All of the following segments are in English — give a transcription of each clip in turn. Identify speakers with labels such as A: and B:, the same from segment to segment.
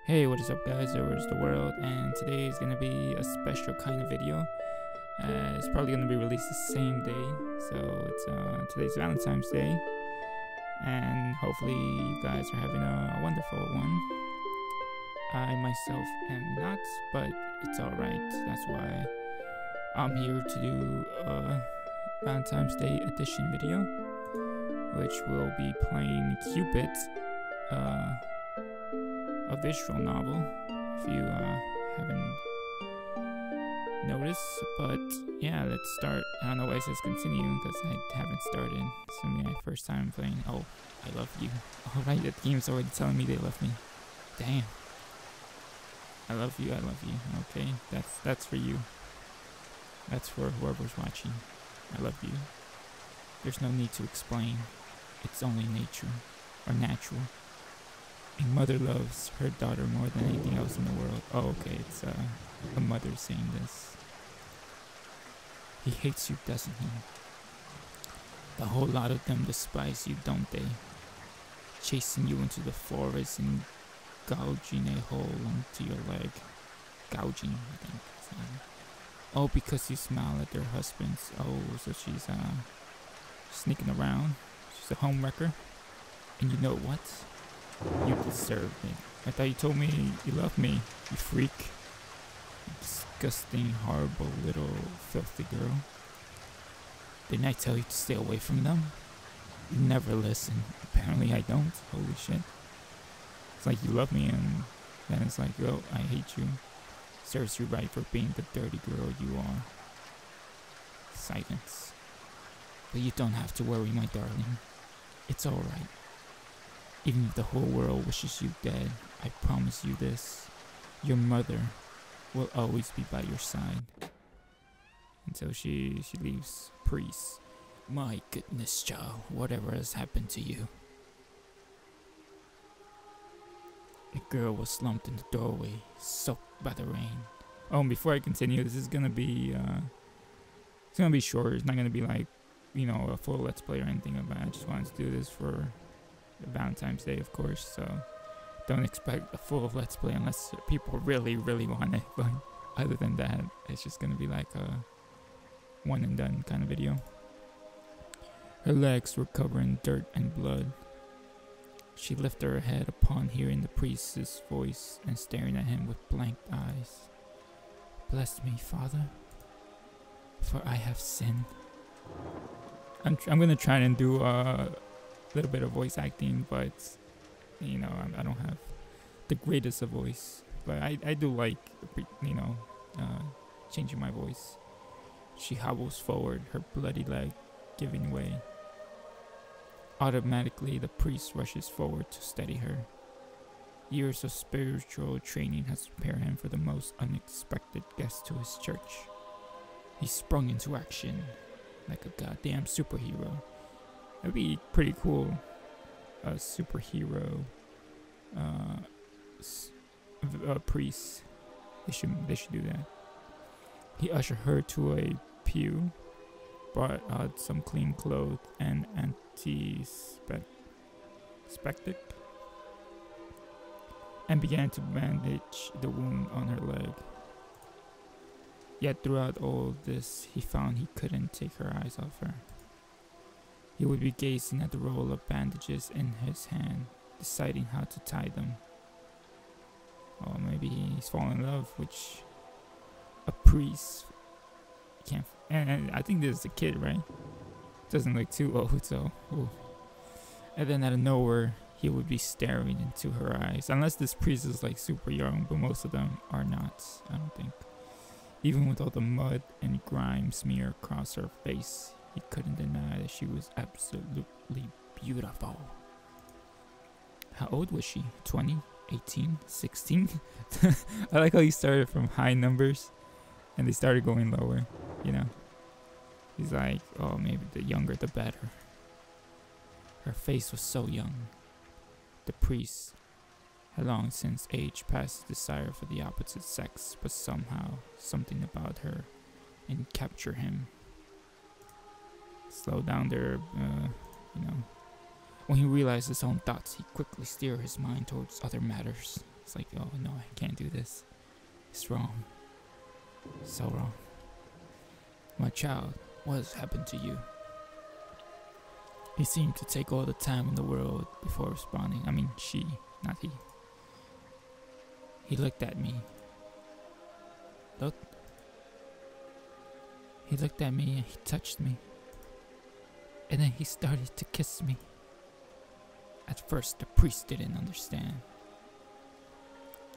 A: Hey, what is up guys, where's the world, and today is going to be a special kind of video. It's probably going to be released the same day, so it's today's Valentine's Day, and hopefully you guys are having a wonderful one. I myself am not, but it's alright. That's why I'm here to do a Valentine's Day edition video, which will be playing Cupid, a visual novel, if you haven't noticed. But yeah, let's start. I don't know why it says continue, because I haven't started. It's gonna be my first time playing. Oh, I love you. Alright, the game's already telling me they love me. Damn. I love you, I love you. Okay, that's for you. That's for whoever's watching. I love you. There's no need to explain. It's only nature, or natural. A mother loves her daughter more than anything else in the world. Oh, okay, it's a mother saying this. He hates you, doesn't he? The whole lot of them despise you, don't they? Chasing you into the forest and gouging a hole into your leg. Gouging, I think. Oh, because you smile at their husbands. Oh, so she's sneaking around. She's a homewrecker. And you know what? You deserve it. I thought you told me you love me, you freak. You disgusting, horrible, little, filthy girl. Didn't I tell you to stay away from them? You never listen. Apparently I don't. Holy shit. It's like you love me, and then it's like, oh, I hate you. Serves you right for being the dirty girl you are. Silence. But you don't have to worry, my darling. It's alright. Even if the whole world wishes you dead, I promise you this. Your mother will always be by your side. Until she leaves Priest. My goodness, child, whatever has happened to you? A girl was slumped in the doorway, soaked by the rain. Oh, and before I continue, this is gonna be it's gonna be short. It's not gonna be like, you know, a full let's play or anything of that. I just wanted to do this for Valentine's Day, of course, so don't expect a full let's play unless people really want it. But other than that, it's just gonna be like a one and done kind of video. Her legs were covered in dirt and blood. She lifted her head upon hearing the priest's voice and staring at him with blank eyes. Bless me, Father, for I have sinned. I'm gonna try and do little bit of voice acting, but you know, I don't have the greatest of voice, but I do like, you know, changing my voice. She hobbles forward, her bloody leg giving way. Automatically, the priest rushes forward to steady her. Years of spiritual training has prepared him for the most unexpected guest to his church. He sprung into action like a goddamn superhero. It'd be pretty cool, a superhero priest. They should do that. He ushered her to a pew, brought out some clean clothes and antiseptic, and began to bandage the wound on her leg. Yet throughout all this, he found he couldn't take her eyes off her. He would be gazing at the roll of bandages in his hand, deciding how to tie them. Or maybe he's fallen in love, which a priest can't. And I think this is a kid, right? Doesn't look too old, so. Ooh. And then out of nowhere, he would be staring into her eyes. Unless this priest is like super young, but most of them are not, I don't think. Even with all the mud and grime smeared across her face, he couldn't deny that she was absolutely beautiful. How old was she? 20? 18? 16? I like how he started from high numbers and they started going lower, you know. He's like, oh, maybe the younger the better. Her face was so young. The priest had long since aged past his desire for the opposite sex, but somehow something about her captured him. Slow down there, you know. When he realized his own thoughts, he quickly steered his mind towards other matters. It's like, oh no, I can't do this. It's wrong. So wrong. My child, what has happened to you? He seemed to take all the time in the world before responding. I mean, she, not he. He looked at me. He looked at me and he touched me. And then he started to kiss me. At first, the priest didn't understand.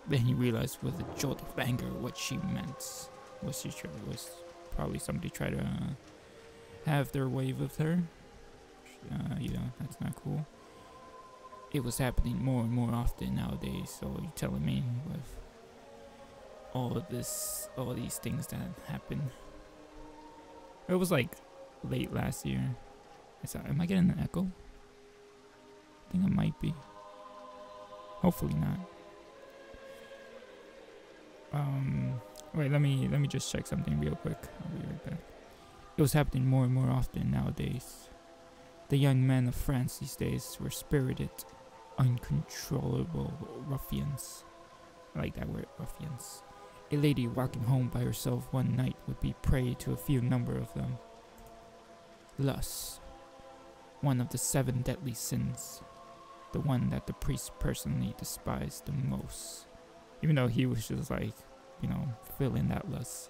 A: Then he realized with a jolt of anger what she meant. Was probably somebody try to have their way with her. That's not cool. It was happening more and more often nowadays. So you're telling me with all these things that happened. It was like late last year. Am I getting an echo? I think I might be. Hopefully not. Wait, let me just check something real quick. I'll be right back. It was happening more and more often nowadays. The young men of France these days were spirited, uncontrollable ruffians. I like that word, ruffians. A lady walking home by herself one night would be prey to a few number of them. Lust, one of the 7 deadly sins, the one that the priest personally despised the most, even though he was just like, feeling that lust.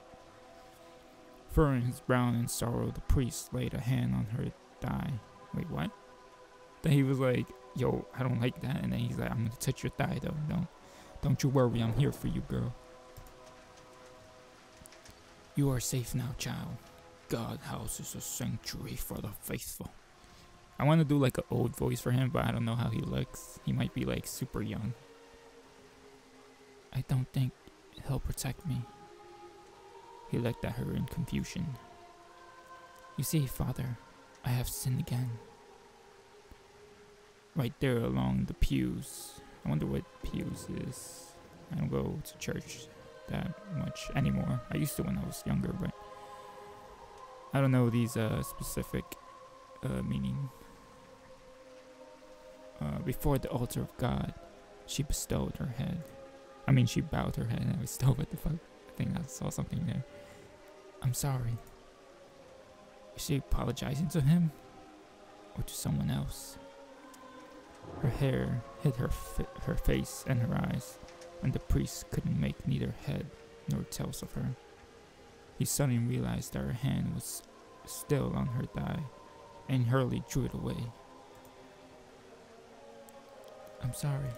A: Furrowing his brow in sorrow, the priest laid a hand on her thigh. Wait, what? Then he was like, yo, I don't like that. And then he's like, I'm gonna touch your thigh though. Don't you worry, I'm here for you, girl. You are safe now, child. God's house is a sanctuary for the faithful. I want to do like an old voice for him, but I don't know how he looks. He might be like super young. I don't think he'll protect me. He looked at her in confusion. You see, Father, I have sinned again. Right there along the pews. I wonder what pews is. I don't go to church that much anymore. I used to when I was younger, but I don't know these specific meaning. Before the altar of God, she bestowed her head. She bowed her head and bestowed. What the fuck? I think I saw something there. I'm sorry. Is she apologizing to him? Or to someone else? Her hair hid her face and her eyes, and the priest couldn't make neither head nor tails of her. He suddenly realized that her hand was still on her thigh, and hurriedly drew it away. I'm sorry.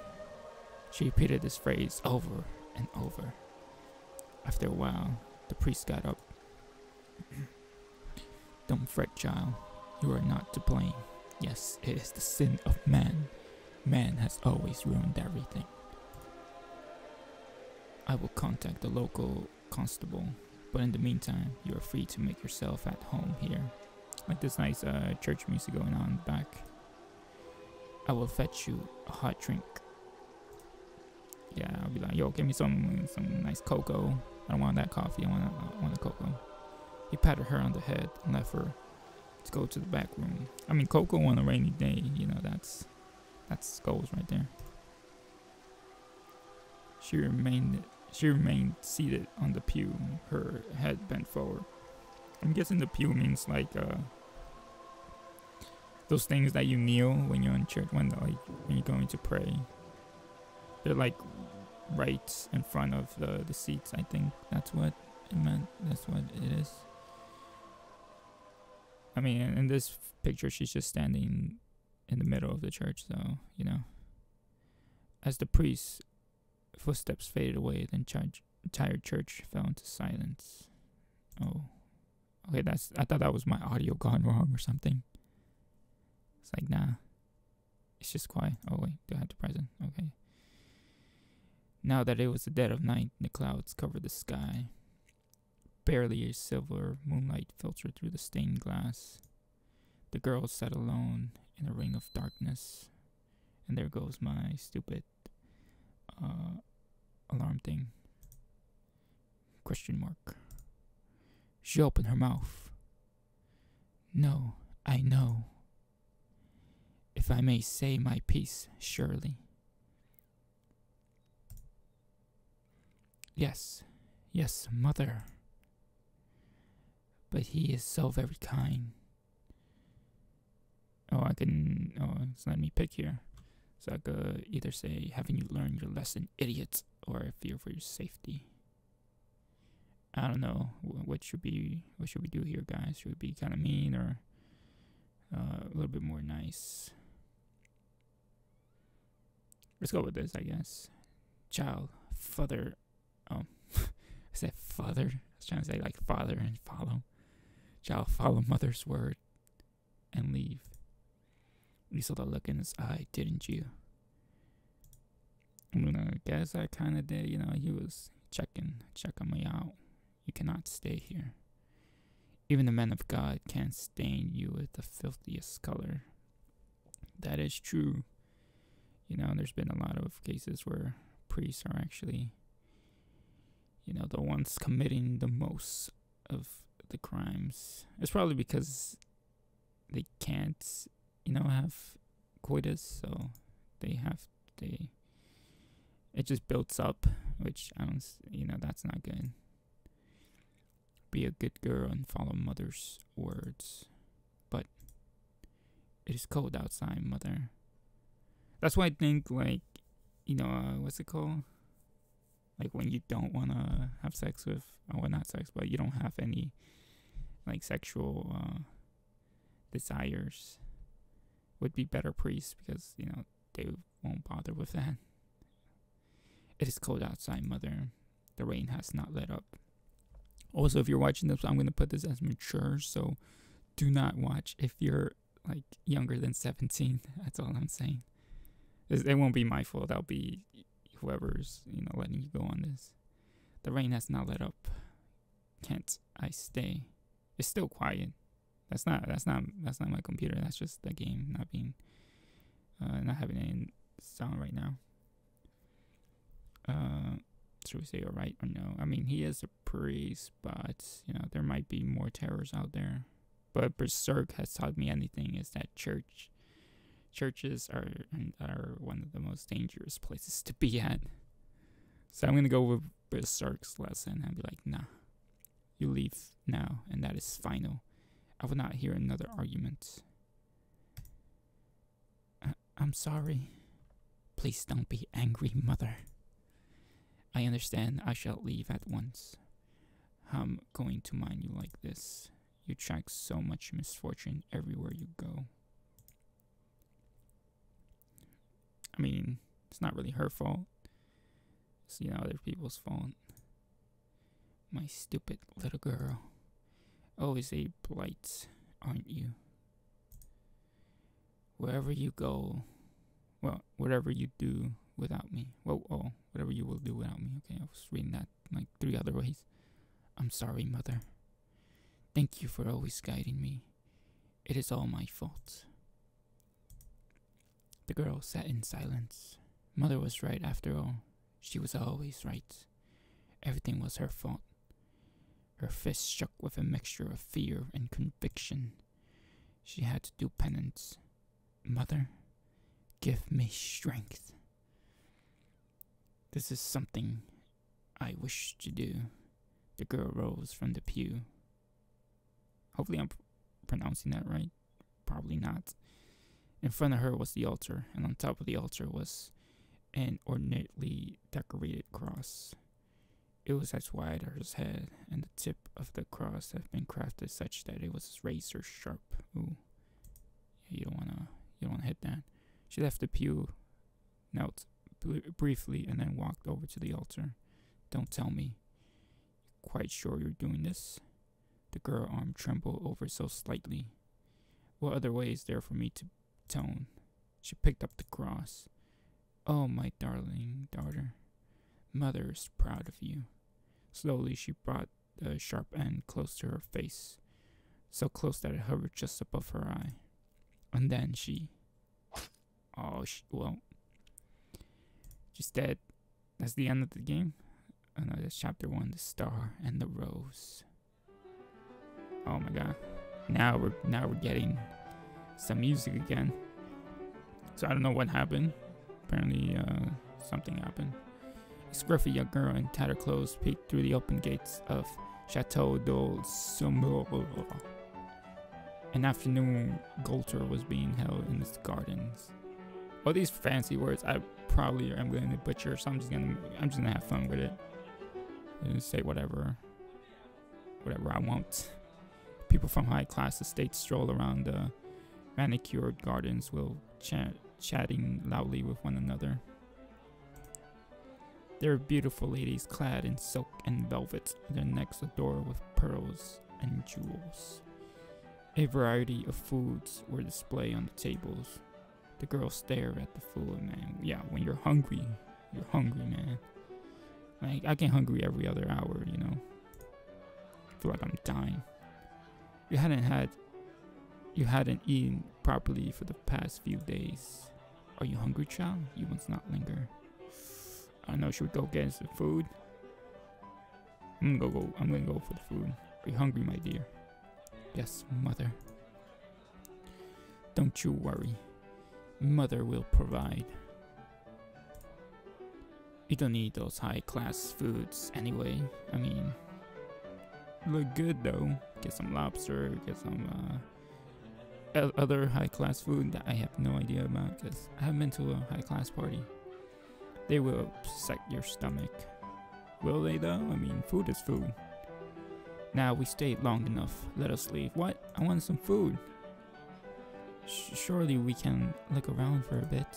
A: She repeated this phrase over and over. After a while, the priest got up. Don't fret, child. You are not to blame. Yes, it is the sin of man. Man has always ruined everything. I will contact the local constable, but in the meantime, you are free to make yourself at home here. Like this nice church music going on in the back. I will fetch you a hot drink. Yeah, I'll be like, yo, give me some nice cocoa. I don't want that coffee. I want a cocoa. He patted her on the head and left her to go to the back room. Cocoa on a rainy day, that's goals right there. She remained seated on the pew, her head bent forward. I'm guessing the pew means like those things that you kneel when you're in church, when you're going to pray. They're like right in front of the seats. I think that's what it meant. That's what it is. In this picture, she's just standing in the middle of the church, so, As the priest's footsteps faded away, the entire church fell into silence. Oh. Okay, I thought that was my audio gone wrong or something. It's like, nah. It's just quiet. Oh, wait, do I have to press it? Okay. Now that it was the dead of night, the clouds covered the sky. Barely a silver moonlight filtered through the stained glass. The girl sat alone in a ring of darkness. And there goes my stupid alarm thing. Question mark. She opened her mouth. No, I know. If I may say my piece, surely. Yes, yes, mother. But he is so very kind. Oh, it's letting me pick here. So I could either say, haven't you learned your lesson, idiot, or I fear for your safety. I don't know. What should we do here, guys? Should we be kind of mean or a little bit more nice? Let's go with this, I guess. Child, father. Oh, I said father. I was trying to say like father and follow. Child, follow mother's word and leave. You saw the look in his eye, didn't you? I mean, I guess I kind of did. You know, he was checking me out. You cannot stay here. Even the men of God can't stain you with the filthiest color. That is true. You know, there's been a lot of cases where priests are actually, you know, the ones committing the most of the crimes. It's probably because they can't, you know, have coitus, so it just builds up, which I don't, you know, that's not good. Be a good girl and follow mother's words. But it is cold outside, mother. That's why I think, like, you know, what's it called? Like when you don't want to have sex with, well, not sex, but you don't have any, like, sexual desires, would be better priests because, you know, they won't bother with that. It is cold outside, mother. The rain has not let up. Also, if you're watching this, I'm going to put this as mature, so do not watch if you're, like, younger than 17. That's all I'm saying. It won't be my fault. That'll be whoever's, you know, letting you go on this. The rain has not let up. Can't I stay? It's still quiet. That's not my computer. That's just the game not being, not having any sound right now. Should we say alright or no? I mean, he is a priest, but, you know, there might be more terrors out there. But Berserk has taught me anything is that churches are one of the most dangerous places to be at. So I'm gonna go with Berserk's lesson and be like, nah, you leave now, and that is final. I will not hear another argument. I'm sorry. Please don't be angry, mother. I understand. I shall leave at once. I'm going to mind you like this. You attract so much misfortune everywhere you go. I mean, it's not really her fault. It's, you know, other people's fault. My stupid little girl. Always a blight, aren't you? Wherever you go, well, whatever you do without me. Whatever you will do without me. Okay, I was reading that like 3 other ways. I'm sorry, mother. Thank you for always guiding me. It is all my fault. The girl sat in silence. Mother was right after all. She was always right. Everything was her fault. Her fist shook with a mixture of fear and conviction. She had to do penance. Mother, give me strength. This is something I wish to do. The girl rose from the pew. Hopefully I'm pronouncing that right. Probably not. In front of her was the altar, and on top of the altar was an ornately decorated cross. It was as wide as her head, and the tip of the cross had been crafted such that it was razor sharp. Ooh, yeah, you don't wanna hit that. She left the pew, knelt briefly, and then walked over to the altar. Don't tell me. Quite sure you're doing this? The girl's arm trembled over so slightly. What other way is there for me to tone? She picked up the cross. Oh, my darling daughter. Mother is proud of you. Slowly she brought the sharp end close to her face, so close that it hovered just above her eye. And then she's dead. That's the end of the game. Oh no, that's chapter 1, the star and the rose. Oh my god. Now we're getting some music again. So I don't know what happened. Apparently something happened. Scruffy young girl in tattered clothes peeked through the open gates of Chateau d'Olsumur. An afternoon Gulter was being held in its gardens. All these fancy words I probably am going to butcher, so I'm just gonna have fun with it and say whatever I want. People from high class estates stroll around the manicured gardens while chatting loudly with one another. There are beautiful ladies clad in silk and velvet, their necks adorned with pearls and jewels. A variety of foods were displayed on the tables. The girls stare at the food, man. Yeah, when you're hungry, man. Like, I get hungry every other hour, you know. I feel like I'm dying. You hadn't eaten properly for the past few days. Are you hungry, child? You must not linger. I don't know, should we go get some food? I'm gonna go for the food. Are you hungry, my dear? Yes, mother. Don't you worry. Mother will provide. You don't need those high-class foods anyway. I mean, look good though. Get some lobster, get some other high-class food that I have no idea about because I haven't been to a high-class party. They will upset your stomach. Will they though? I mean, food is food. Now we stayed long enough. Let us leave. What? I want some food. Surely we can look around for a bit.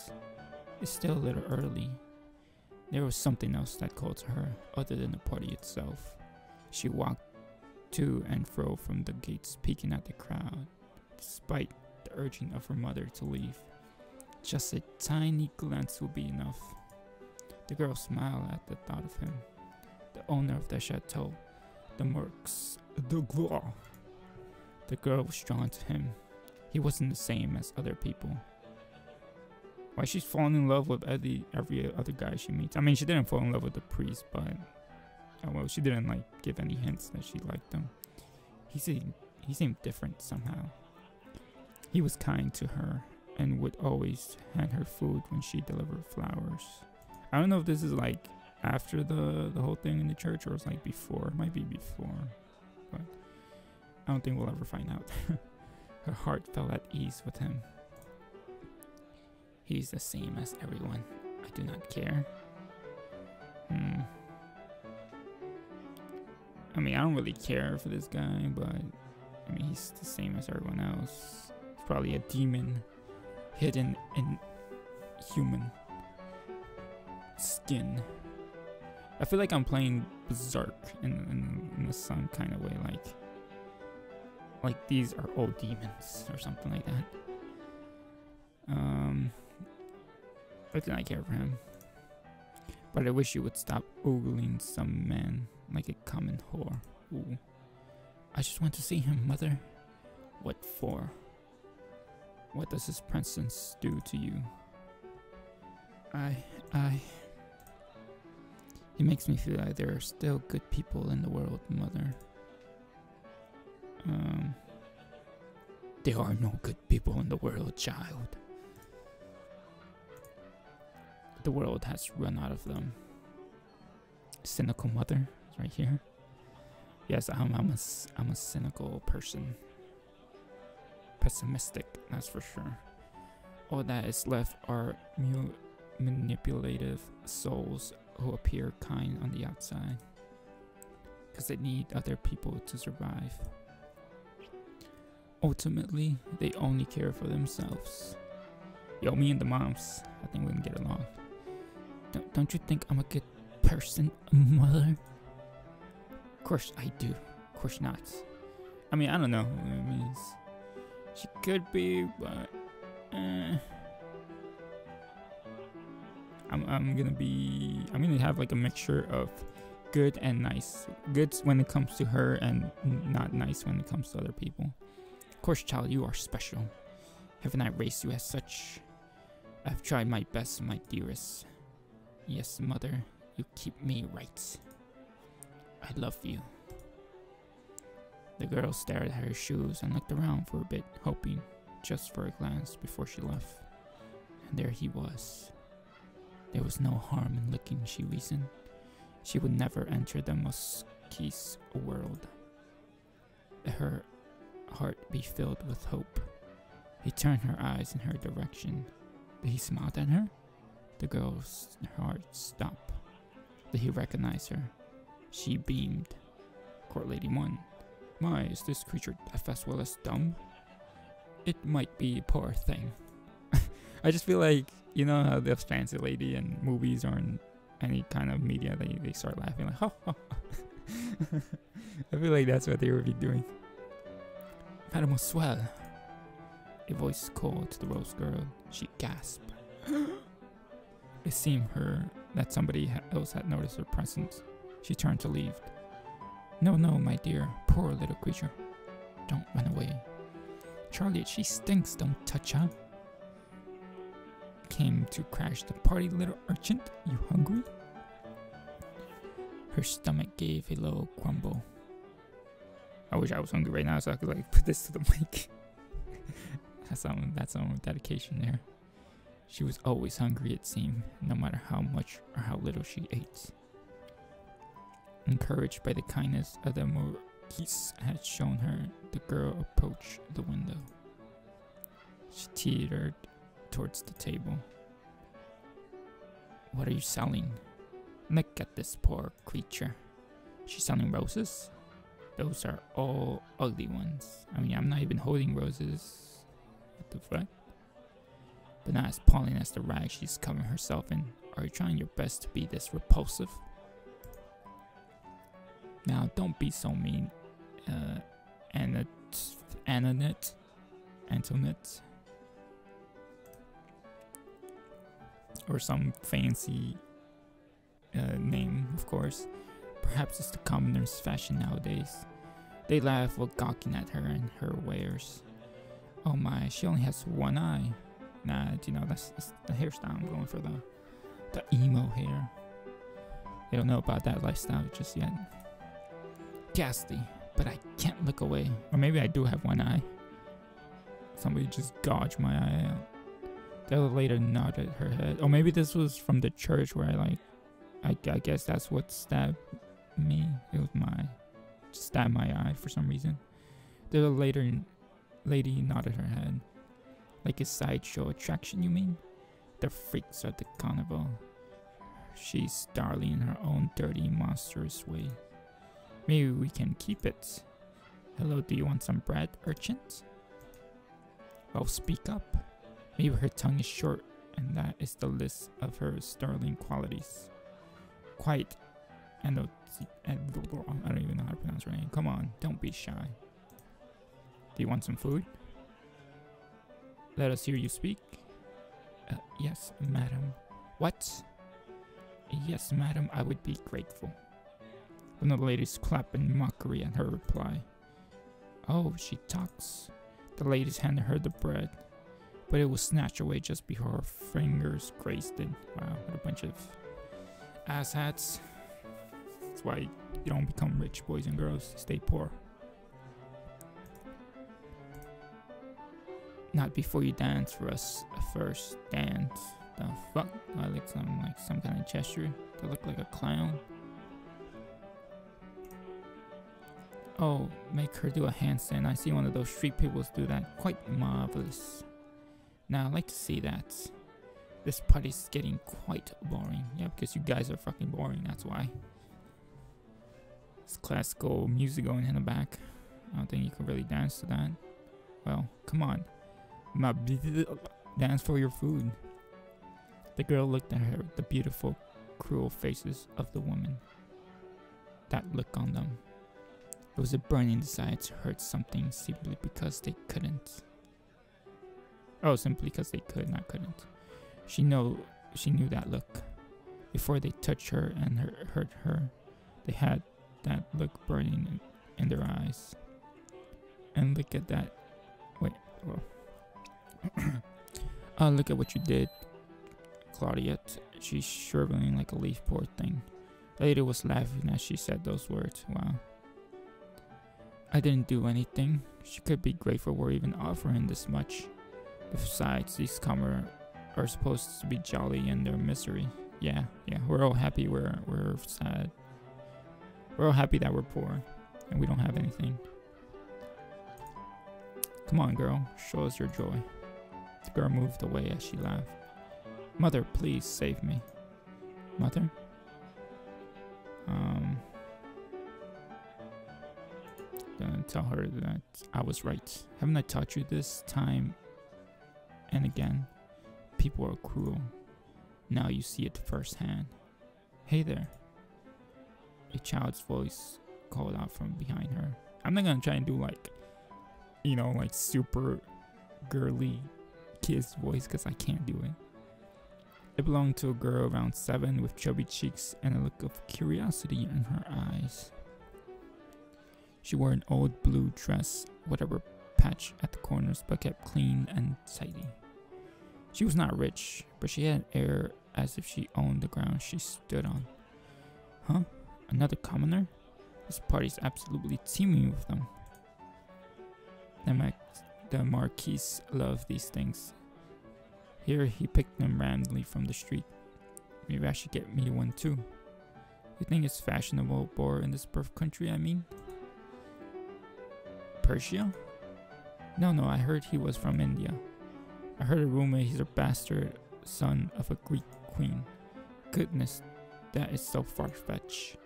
A: It's still a little early. There was something else that called to her, other than the party itself. She walked to and fro from the gates, peeking at the crowd, despite the urging of her mother to leave. Just a tiny glance would be enough. The girl smiled at the thought of him, the owner of the chateau, the Mercs, the Gloire. The girl was drawn to him. He wasn't the same as other people. Why she's falling in love with every other guy she meets. I mean, she didn't fall in love with the priest, but well, she didn't like give any hints that she liked him. He seemed different somehow. He was kind to her and would always hand her food when she delivered flowers. I don't know if this is like after the whole thing in the church or it's like before. It might be before, but I don't think we'll ever find out. Her heart felt at ease with him. He's the same as everyone. I do not care. I mean, I don't really care for this guy, but I mean, he's the same as everyone else. He's probably a demon hidden in human skin. I feel like I'm playing Berserk in some kind of way, like these are all demons or something like that. But then I care for him. But I wish you would stop ogling some man like a common whore. Ooh. I just want to see him, mother. What for? What does his presence do to you? He makes me feel like there are still good people in the world, mother. There are no good people in the world, child. The world has run out of them. Cynical mother is right here. Yes, I'm a cynical person. Pessimistic, that's for sure. All that is left are manipulative souls who appear kind on the outside because they need other people to survive. Ultimately, they only care for themselves. Yo, me and the moms, I think we can get along. Don't you think I'm a good person, mother? Of course I do. Of course not. I mean, I don't know. I mean, she could be, but I'm gonna have like a mixture of good and nice. Good when it comes to her and not nice when it comes to other people. Of course, child, you are special. Haven't I raised you as such? I've tried my best, my dearest. Yes, mother, you keep me right. I love you. The girl stared at her shoes and looked around for a bit, hoping just for a glance before she left. And there he was. There was no harm in looking, she reasoned. She would never enter the Muskies world. Her heart be filled with hope. He turned her eyes in her direction. Did he smile at her? The girl's heart stopped. Did he recognize her? She beamed. Court Lady 1. My, is this creature as well as dumb? It might be a poor thing. I just feel like, you know how this fancy lady in movies or in any kind of media, they start laughing like, ha ha. I feel like that's what they would be doing. Mademoiselle. A voice called to the rose girl. She gasped. It seemed her that somebody else had noticed her presence. She turned to leave. No, no, my dear, poor little creature. Don't run away. Charlie, she stinks, don't touch her. Came to crash the party, little urchin. You hungry? Her stomach gave a low grumble. I wish I was hungry right now so I could like put this to the mic. That's some dedication there. She was always hungry, it seemed, no matter how much or how little she ate. Encouraged by the kindness of the Marquise had shown her, the girl approached the window. She teetered towards the table. What are you selling? Look at this poor creature. She's selling roses? Those are all ugly ones. I mean, I'm not even holding roses. What the fuck? But not as appalling as the rag she's covering herself in. Are you trying your best to be this repulsive? Now, don't be so mean, Antoinette. Or some fancy name, of course. Perhaps it's the commoner's fashion nowadays. They laugh while gawking at her and her wares. Oh my, she only has one eye. Nah, you know, that's the hairstyle. I'm going for the emo hair. They don't know about that lifestyle just yet. Ghastly, but I can't look away. Or maybe I do have one eye. Somebody just gouged my eye out. The other lady nodded her head. Or maybe this was from the church where I guess that's what stabbed me. It was stabbed my eye for some reason. The other lady nodded her head. Like a sideshow attraction, you mean? The freaks of the carnival. She's darling in her own dirty, monstrous way. Maybe we can keep it. Hello, do you want some bread, urchin? Well, speak up. Maybe her tongue is short, and that is the list of her sterling qualities. Quite. I don't even know how to pronounce her name. Come on, don't be shy. Do you want some food? Let us hear you speak. Yes, madam. What? Yes, madam, I would be grateful. One of the ladies clapped in mockery at her reply. Oh, she talks. The ladies handed her the bread, but it was snatched away just before her fingers grazed it. Wow, what a bunch of asshats. That's why you don't become rich, boys and girls. Stay poor. Not before you dance for us first. Dance. The fuck? I like some kind of gesture to look like a clown. Oh, make her do a handstand. I see one of those street people do that. Quite marvelous. Now I'd like to see that. This party's getting quite boring. Yeah, because you guys are fucking boring, that's why. It's classical music going in the back. I don't think you can really dance to that. Well, come on. Dance for your food. The girl looked at her, the beautiful, cruel faces of the woman. That look on them. It was a burning desire to hurt something simply because they couldn't. Oh, simply because they could, not couldn't. She knew that look. Before they touched her and hurt her, they had that look burning in their eyes. And look at that. Wait. Well. Look at what you did, Claudiette. She's shriveling like a leaf, poor thing. The lady was laughing as she said those words. Wow. I didn't do anything. She could be grateful we're even offering this much. Besides, these commoners are supposed to be jolly in their misery. Yeah, we're all happy. We're sad. We're all happy that we're poor and we don't have anything. Come on, girl, show us your joy. The girl moved away as she laughed. Mother, please save me. Mother? Gonna tell her that I was right. Haven't I taught you this time and again? People are cruel. Now you see it firsthand. Hey there. A child's voice called out from behind her. I'm not gonna try and do like, you know, like super girly kid's voice because I can't do it. It belonged to a girl around 7 with chubby cheeks and a look of curiosity in her eyes. She wore an old blue dress, whatever patch at the corners, but kept clean and tidy. She was not rich, but she had an air as if she owned the ground she stood on. Huh? Another commoner? This party's absolutely teeming with them. The Marquis loved these things. Here he picked them randomly from the street. Maybe I should get me one too. You think it's fashionable boar in this birth country, I mean? Persia? No, I heard he was from India. I heard a rumor he's a bastard son of a Greek queen. Goodness, that is so far-fetched.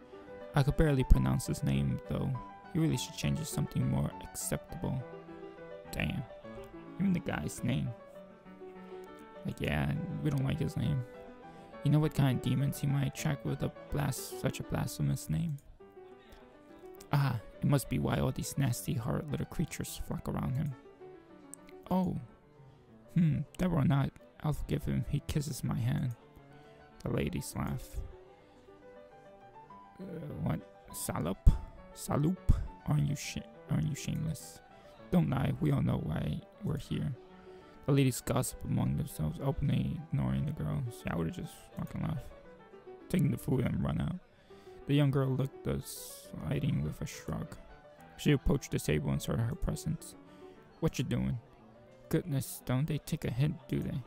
A: I could barely pronounce his name, though. He really should change it to something more acceptable. Damn. Even the guy's name. Like, yeah, we don't like his name. You know what kind of demons he might attract with such a blasphemous name? Ah, it must be why all these nasty, horrid little creatures flock around him. Oh. That or not, I'll forgive him. He kisses my hand. The ladies laugh. What? Salup? Aren't you shameless? Don't lie, we all know why we're here. The ladies gossip among themselves, openly ignoring the girls. Yeah, I would've just fucking laughed. Taking the food and run out. The young girl looked us sliding with a shrug. She approached the table and saw her presents. What you doing? Goodness, don't they take a hint, do they?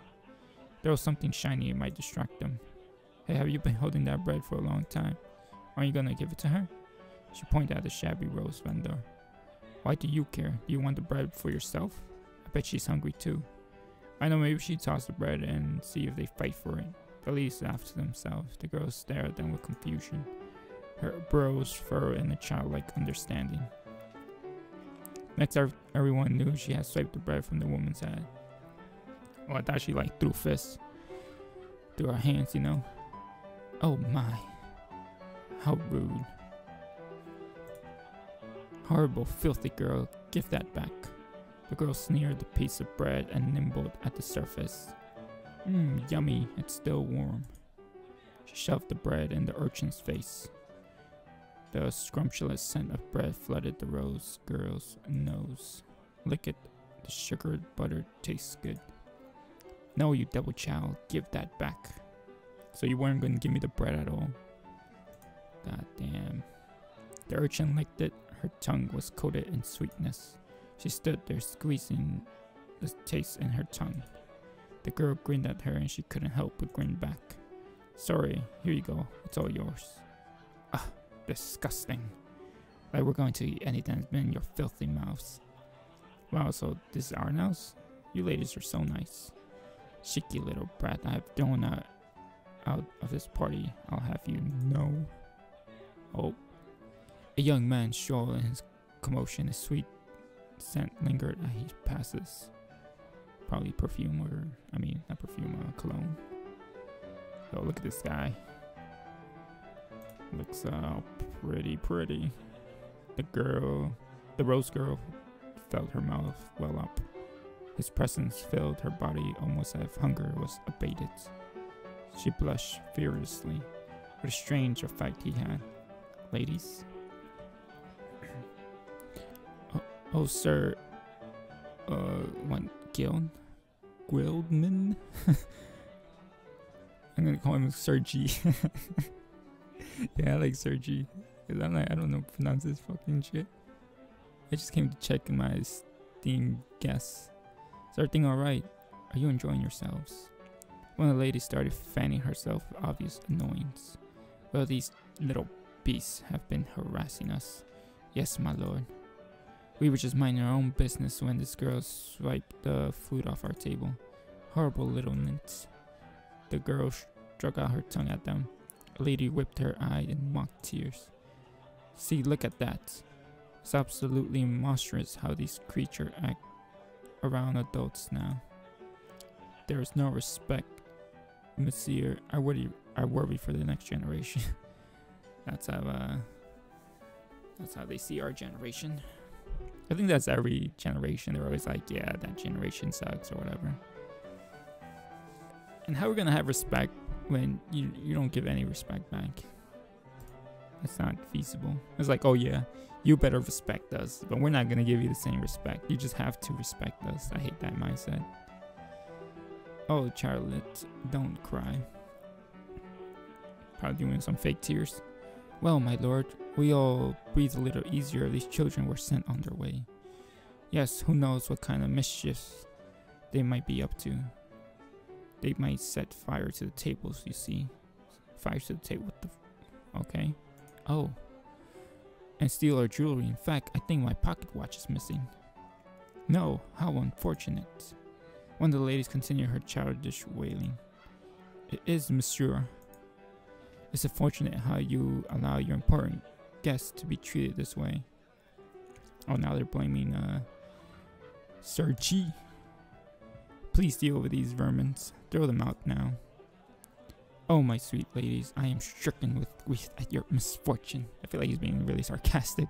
A: There was something shiny, it might distract them. Hey, have you been holding that bread for a long time? Aren't you gonna give it to her? She pointed at the shabby rose vendor. Why do you care? Do you want the bread for yourself? I bet she's hungry too. I know, maybe she'd toss the bread and see if they fight for it. The ladies laughed to themselves. The girls stared at them with confusion. Her brows furrowed in a childlike understanding. Next, everyone knew she had swiped the bread from the woman's hand. Oh, I thought she like threw fists through her hands, you know. Oh my. How rude. Horrible, filthy girl. Give that back. The girl sneered the piece of bread and nibbled at the surface. Yummy. It's still warm. She shoved the bread in the urchin's face. The scrumptious scent of bread flooded the rose girl's nose. Lick it. The sugared butter tastes good. No, you devil child. Give that back. So you weren't going to give me the bread at all? God damn. The urchin licked it. Her tongue was coated in sweetness. She stood there squeezing the taste in her tongue. The girl grinned at her and she couldn't help but grin back. Sorry, here you go. It's all yours. Ah, disgusting. Like we're going to eat anything that's been in your filthy mouths. Wow, so this is our house? You ladies are so nice. Cheeky little brat, I have thrown out of this party. I'll have you know. Oh. A young man showed in his commotion. A sweet scent lingered as he passes. Probably perfume not perfume, cologne. Oh, look at this guy. Looks pretty. The rose girl felt her mouth well up. His presence filled her body almost as if hunger was abated. She blushed furiously. What a strange effect he had. Ladies? Oh, sir. Guildman? I'm gonna call him Sir G. Yeah, I like Sir G. Cause I don't know pronounce this fucking shit. I just came to check in my esteemed guests. Is everything alright? Are you enjoying yourselves? One of the ladies started fanning herself with obvious annoyance. Well, these little beasts have been harassing us. Yes, my lord. We were just minding our own business when this girl swiped the food off our table. Horrible little nymphs. The girl struck out her tongue at them. A lady whipped her eye in mock tears. See, look at that. It's absolutely monstrous how these creatures act around adults now. There is no respect, monsieur. I worry for the next generation. That's how they see our generation. I think that's every generation. They're always like, yeah, that generation sucks or whatever. And how are we gonna have respect when you don't give any respect back? That's not feasible. It's like, oh yeah, you better respect us, but we're not gonna give you the same respect. You just have to respect us. I hate that mindset. Oh, Charlotte, don't cry. Probably doing some fake tears. Well, my lord, we all breathe a little easier if these children were sent on their way. Yes, who knows what kind of mischief they might be up to. They might set fire to the tables, you see. Fire to the table, what the okay. Oh. And steal our jewelry. In fact, I think my pocket watch is missing. No, how unfortunate. One of the ladies continued her childish wailing. It is, monsieur. It's unfortunate how you allow your important guests to be treated this way. Oh, now they're blaming Sir G. Please deal with these vermins. Throw them out now. Oh, my sweet ladies, I am stricken with grief at your misfortune. I feel like he's being really sarcastic.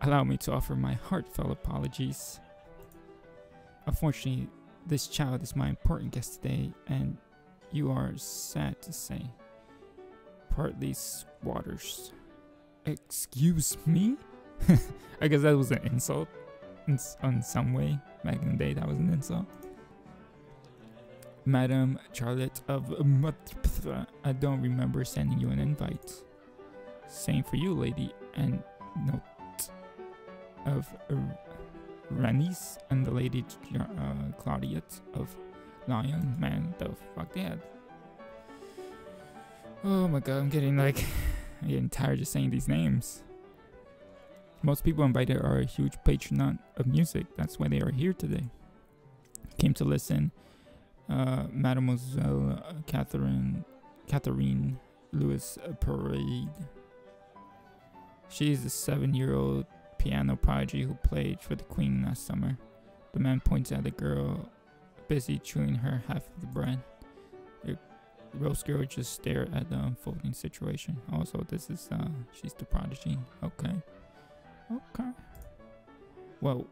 A: Allow me to offer my heartfelt apologies. Unfortunately, this child is my important guest today, and you are sad to say. Partly squatters. Excuse me? I guess that was an insult in some way. Back in the day, that was an insult. Madam Charlotte of Matra, I don't remember sending you an invite. Same for you, lady. And note of Ranis and the lady Claudiette of Lion. Man, the fuck they had. Oh my god, I'm getting tired just saying these names. Most people invited are a huge patron of music. That's why they are here today. Came to listen. Mademoiselle Catherine Louis Parade. She is a 7-year-old piano prodigy who played for the Queen last summer. The man points at the girl busy chewing her half of the bread. The roast girl just stared at the unfolding situation. Also, this is she's the prodigy. Okay. Well,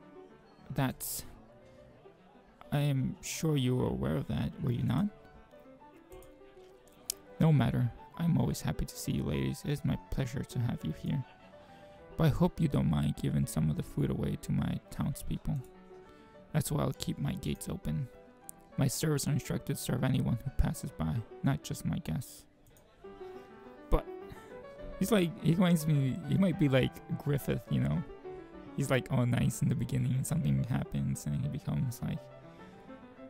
A: that's. I am sure you were aware of that, were you not? No matter. I'm always happy to see you ladies. It is my pleasure to have you here. But I hope you don't mind giving some of the food away to my townspeople. That's why I'll keep my gates open. My servants are instructed to serve anyone who passes by, not just my guests. But he's like, he reminds me, he might be like Griffith, you know? He's like all nice in the beginning and something happens and he becomes like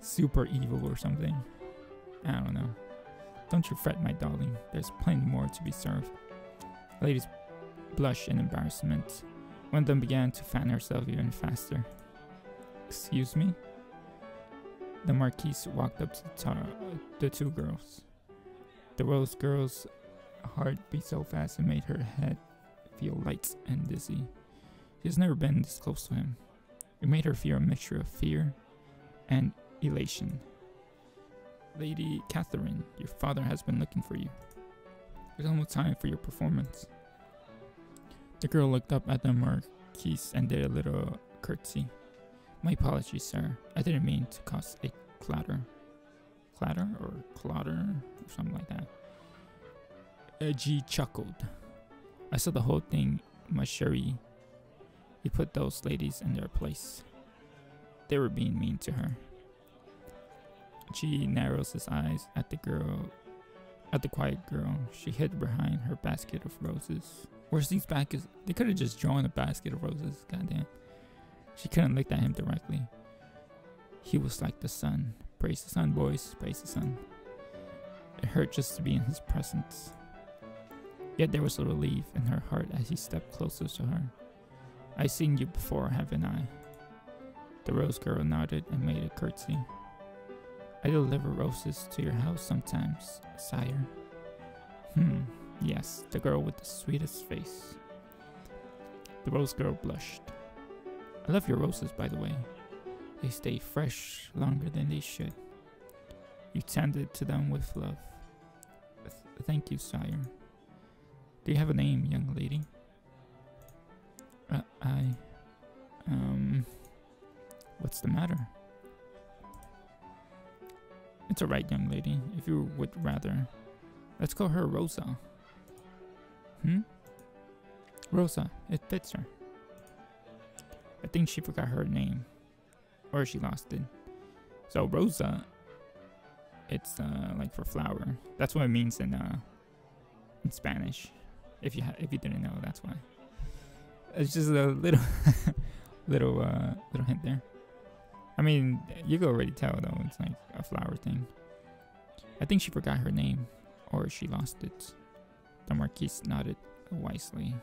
A: super evil or something. I don't know. Don't you fret, my darling. There's plenty more to be served. The ladies blushed in embarrassment. One of them began to fan herself even faster. Excuse me? The Marquise walked up to the two girls. The rose girl's heart beat so fast it made her head feel light and dizzy. She has never been this close to him. It made her feel a mixture of fear and elation. Lady Catherine, your father has been looking for you. It's almost time for your performance. The girl looked up at the Marquise and did a little curtsy. My apologies, sir. I didn't mean to cause a clatter. Clatter or clotter or something like that. G chuckled. I saw the whole thing, ma chérie. He put those ladies in their place. They were being mean to her. G narrows his eyes at the quiet girl. She hid behind her basket of roses. Where's these baskets? They could have just drawn a basket of roses. Goddamn. She couldn't look at him directly. He was like the sun. Praise the sun, boys. Praise the sun. It hurt just to be in his presence. Yet there was a relief in her heart as he stepped closer to her. "I've seen you before, haven't I?" The rose girl nodded and made a curtsy. "I deliver roses to your house sometimes, sire." Yes, the girl with the sweetest face. The rose girl blushed. "I love your roses, by the way. They stay fresh longer than they should. You tended to them with love." Thank you, sire." "Do you have a name, young lady?" What's the matter?" "It's alright, young lady, if you would rather. Let's call her Rosa." "Rosa, it fits her." "I think she forgot her name. Or she lost it. So Rosa, it's like for flower. That's what it means in Spanish. If you didn't know, that's why. It's just a little little hint there. I mean, you can already tell though, it's like a flower thing. "I think she forgot her name, or she lost it." The Marquise nodded wisely.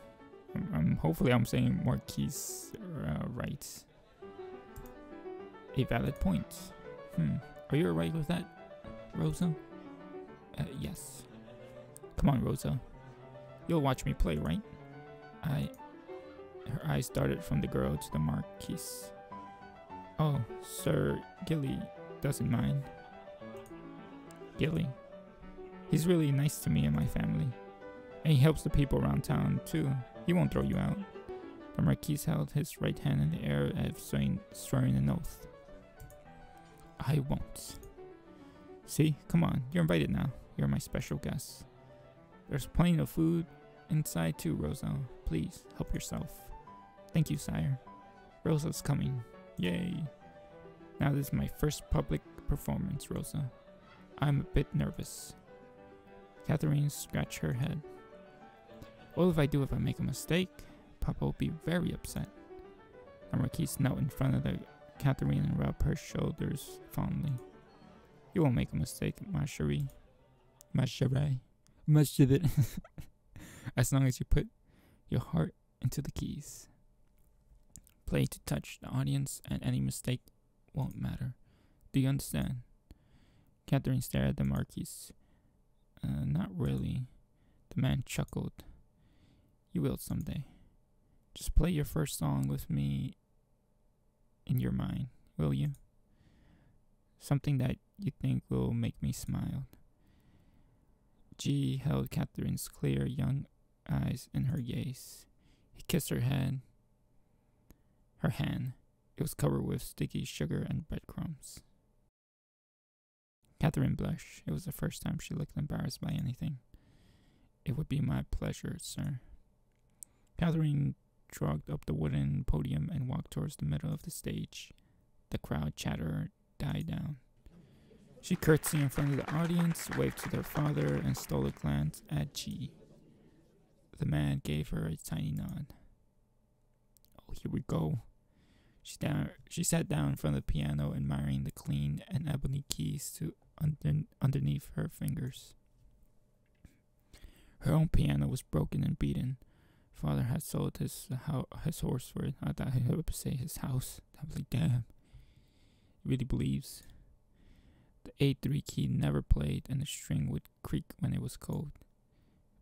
A: Hopefully I'm saying Marquise right. "A valid point. Are you alright with that, Rosa?" Yes." "Come on, Rosa. You'll watch me play, right?" Her eyes darted from the girl to the Marquise. "Oh, Sir Gilly doesn't mind." "Gilly? He's really nice to me and my family. And he helps the people around town, too. He won't throw you out." The Marquise held his right hand in the air as if swearing an oath. "I won't." "See? Come on. You're invited now. You're my special guest. There's plenty of food inside too, Rosa. Please, help yourself." "Thank you, sire." "Rosa's coming. Yay. Now this is my first public performance, Rosa. I'm a bit nervous." Catherine scratched her head. "What if I make a mistake? Papa will be very upset." The Marquise knelt in front of Catherine and rubbed her shoulders fondly. "You won't make a mistake, ma chérie. Ma chérie. Ma chérie." "As long as you put your heart into the keys. Play to touch the audience, and any mistake won't matter. Do you understand?" Catherine stared at the Marquise. Not really." The man chuckled. "You will someday. Just play your first song with me in your mind, will you? Something that you think will make me smile." G held Catherine's clear young eyes in her gaze. He kissed her hand. It was covered with sticky sugar and breadcrumbs. Catherine blushed. It was the first time she looked embarrassed by anything. "It would be my pleasure, sir." Catherine jogged up the wooden podium and walked towards the middle of the stage. The crowd chatter died down. She curtsied in front of the audience, waved to their father, and stole a glance at G. The man gave her a tiny nod. "Oh, here we go." She sat down in front of the piano, admiring the clean and ebony keys underneath her fingers. Her own piano was broken and beaten. Father had sold his horse for it. I thought he would say his house. I was like, damn. He really believes. The A3 key never played, and the string would creak when it was cold.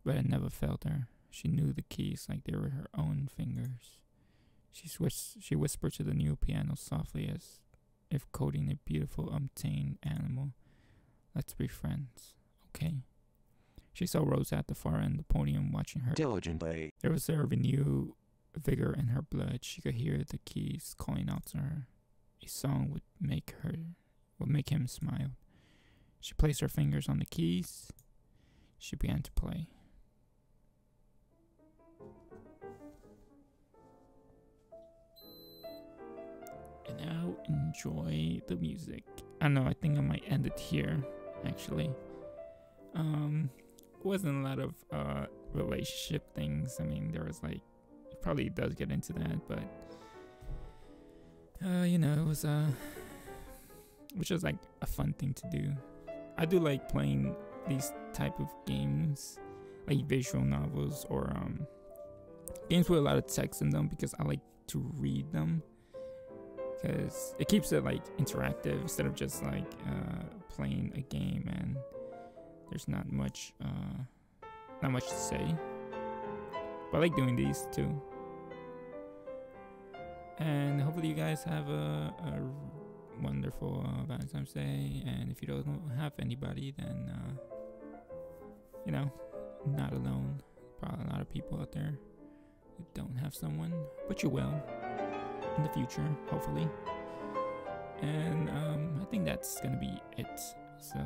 A: But it never failed her. She knew the keys like they were her own fingers. She whispered to the new piano softly, as if quoting a beautiful, untamed animal. "Let's be friends, okay?" She saw Rosa at the far end of the podium watching her
B: diligently.
A: There was a renewed vigor in her blood. She could hear the keys calling out to her. A song would make him smile. She placed her fingers on the keys. She began to play. And now enjoy the music. I don't know, I think I might end it here, actually. Wasn't a lot of relationship things. I mean, there was like, it probably does get into that, but it was which was like a fun thing to do. I do like playing these type of games, like visual novels or games with a lot of text in them, because I like to read them, because it keeps it like interactive instead of just like playing a game and there's not much to say. But I like doing these too. And hopefully you guys have a wonderful Valentine's Day. And if you don't have anybody, then you know, not alone. Probably a lot of people out there who don't have someone, but you will in the future, hopefully. And I think that's gonna be it. So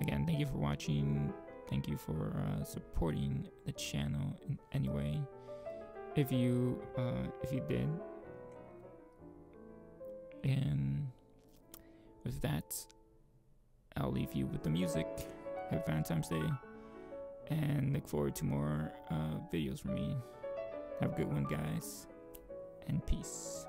A: again, thank you for watching. Thank you for supporting the channel in any way. If you did. And with that, I'll leave you with the music. Happy Valentine's Day, and look forward to more videos from me. Have a good one, guys, and peace.